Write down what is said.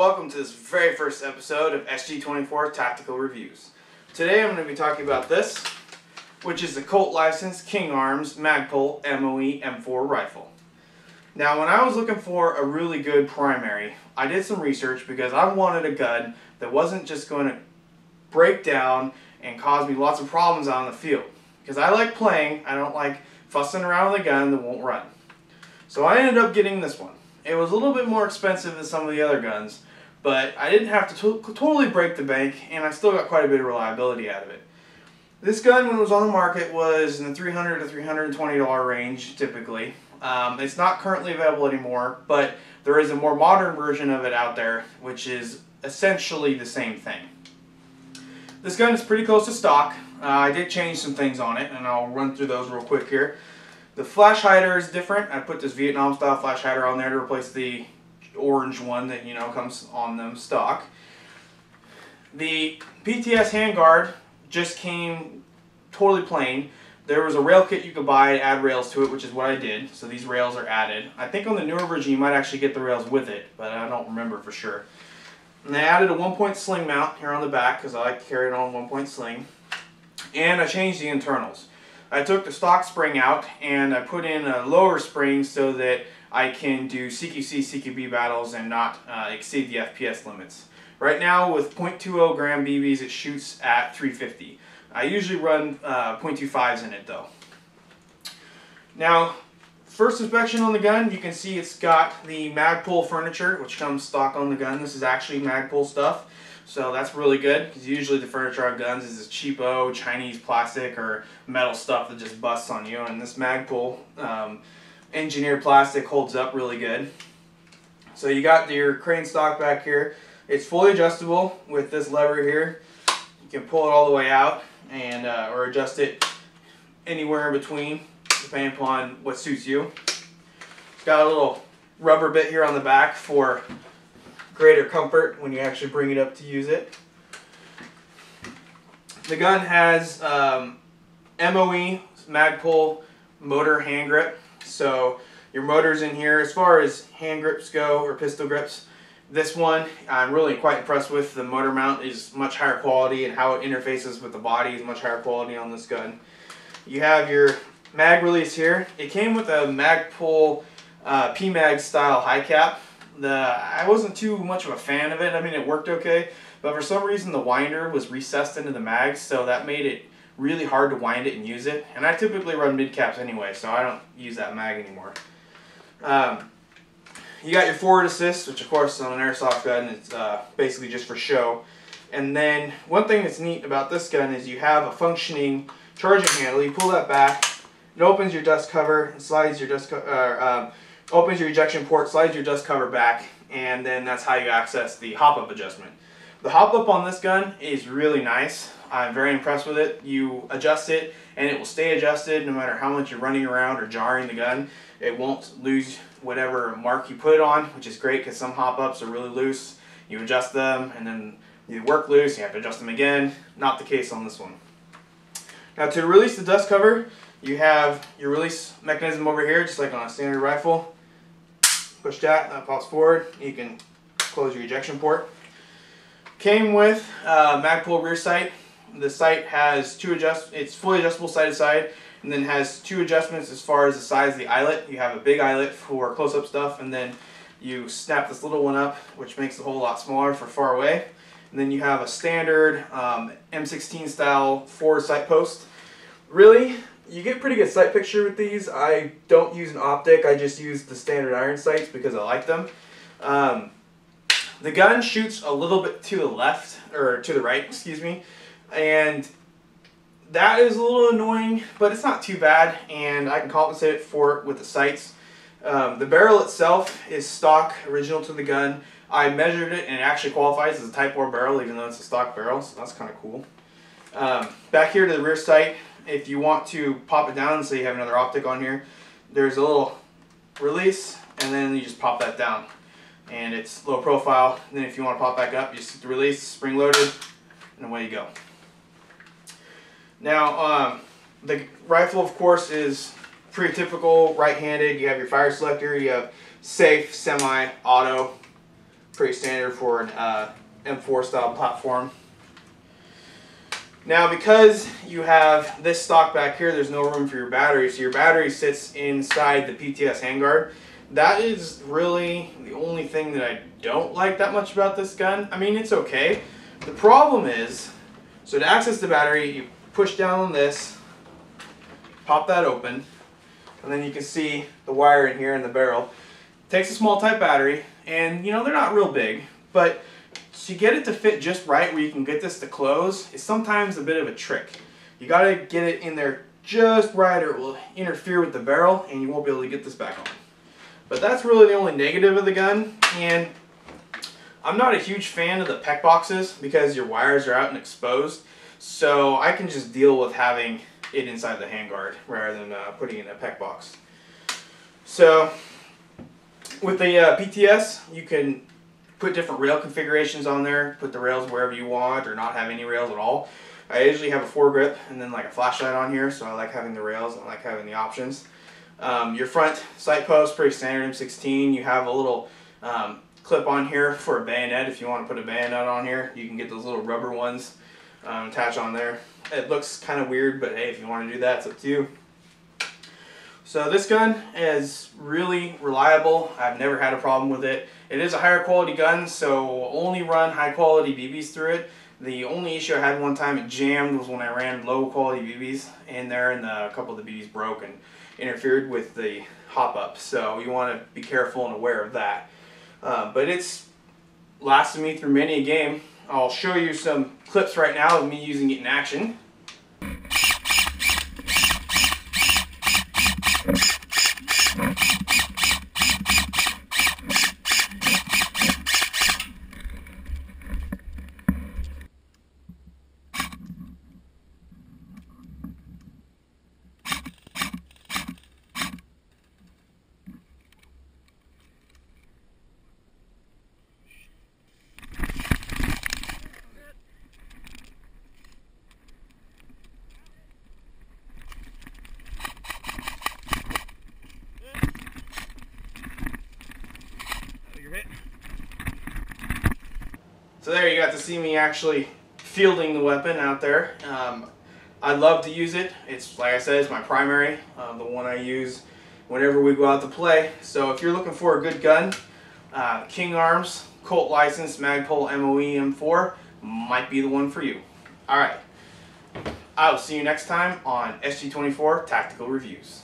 welcome to this very first episode of SG24 Tactical Reviews. Today I'm going to be talking about this, which is the Colt licensed King Arms Magpul MOE M4 rifle. Now when I was looking for a really good primary, I did some research because I wanted a gun that wasn't just going to break down and cause me lots of problems out in the field. Because I like playing, I don't like fussing around with a gun that won't run. So I ended up getting this one. It was a little bit more expensive than some of the other guns, but I didn't have to totally break the bank, and I still got quite a bit of reliability out of it. This gun, when it was on the market, was in the $300 to $320 range, typically. It's not currently available anymore, but there is a more modern version of it out there, which is essentially the same thing. This gun is pretty close to stock. I did change some things on it, and I'll run through those real quick here. The flash hider is different. I put this Vietnam style flash hider on there to replace the orange one that comes on them stock. The PTS handguard just came totally plain. There was a rail kit you could buy to add rails to it, which is what I did. So these rails are added. I think on the newer version you might actually get the rails with it, but I don't remember for sure. And they added a 1-point sling mount here on the back because I like to carry it on 1-point sling. And I changed the internals. I took the stock spring out and I put in a lower spring so that I can do CQC, CQB battles and not exceed the FPS limits. Right now with .20 gram BBs it shoots at 350. I usually run .25s in it though. Now, first inspection on the gun, you can see it's got the Magpul furniture, which comes stock on the gun. This is actually Magpul stuff. So that's really good, because usually the furniture on guns is this cheapo Chinese plastic or metal stuff that just busts on you, and this Magpul engineered plastic holds up really good. So you got your crane stock back here. It's fully adjustable with this lever here. You can pull it all the way out and or adjust it anywhere in between, depending upon what suits you. It's got a little rubber bit here on the back for greater comfort when you actually bring it up to use it. The gun has MOE Magpul motor hand grip. So your motor's in here. As far as hand grips go, or pistol grips, this one I'm really quite impressed with. The motor mount is much higher quality, and how it interfaces with the body is much higher quality on this gun. You have your mag release here. It came with a Magpul PMag style high cap. I wasn't too much of a fan of it. I mean, it worked okay, but for some reason the winder was recessed into the mag, so that made it really hard to wind it and use it. And I typically run mid caps anyway, so I don't use that mag anymore. You got your forward assist, which of course on an airsoft gun it's basically just for show. And then one thing that's neat about this gun is you have a functioning charging handle. You pull that back, it opens your dust cover and slides your dust opens your ejection port, slides your dust cover back, and then that's how you access the hop-up adjustment. The hop-up on this gun is really nice. I'm very impressed with it. You adjust it, and it will stay adjusted no matter how much you're running around or jarring the gun. It won't lose whatever mark you put it on, which is great because some hop-ups are really loose. You adjust them, and then you work loose, you have to adjust them again. Not the case on this one. Now to release the dust cover, you have your release mechanism over here, just like on a standard rifle. Push that pops forward. You can close your ejection port. Came with Magpul rear sight. The sight has it's fully adjustable side to side, and then has two adjustments as far as the size of the eyelet. You have a big eyelet for close-up stuff, and then you snap this little one up, which makes the hole a lot smaller for far away. And then you have a standard M16 style forward sight post. Really, you get pretty good sight picture with these. I don't use an optic, I just use the standard iron sights because I like them. The gun shoots a little bit to the left, or to the right, excuse me, and that is a little annoying, but it's not too bad, and I can compensate for it with the sights. The barrel itself is stock, original to the gun. I measured it and it actually qualifies as a Type 4 barrel even though it's a stock barrel, so that's kind of cool. Back here to the rear sight, if you want to pop it down so you have another optic on here, there's a little release and then you just pop that down. And it's low profile. And then if you want to pop back up, you just hit the release, spring loaded, and away you go. Now, the rifle of course is pretty typical right-handed. You have your fire selector, you have safe, semi, auto. Pretty standard for an M4 style platform. Now, because you have this stock back here, there's no room for your battery, so your battery sits inside the PTS handguard. That is really the only thing that I don't like that much about this gun. I mean, it's okay. The problem is, so to access the battery, you push down on this, pop that open, and then you can see the wire in here in the barrel. It takes a small type battery, and you know, they're not real big, but to get it to fit just right where you can get this to close is sometimes a bit of a trick. You got to get it in there just right or it will interfere with the barrel and you won't be able to get this back on. But that's really the only negative of the gun, and I'm not a huge fan of the PEC boxes because your wires are out and exposed, so I can just deal with having it inside the handguard rather than putting it in a PEC box. So with the PTS, you can put different rail configurations on there, put the rails wherever you want or not have any rails at all. I usually have a foregrip and then like a flashlight on here, so I like having the rails, I like having the options. Your front sight post, pretty standard M16. You have a little clip on here for a bayonet. If you want to put a bayonet on here, you can get those little rubber ones attached on there. It looks kind of weird, but hey, if you want to do that, it's up to you. So this gun is really reliable. I've never had a problem with it. It is a higher quality gun, so only run high quality BBs through it. The only issue I had one time it jammed was when I ran low quality BBs in there, and a couple of the BBs broke and interfered with the hop up. So you want to be careful and aware of that. But it's lasted me through many a game. I'll show you some clips right now of me using it in action. So there you got to see me actually fielding the weapon out there. I love to use it. It's, like I said, it's my primary, the one I use whenever we go out to play. So if you're looking for a good gun, King Arms, Colt licensed, Magpul MOE M4 might be the one for you. Alright, I will see you next time on SG24 Tactical Reviews.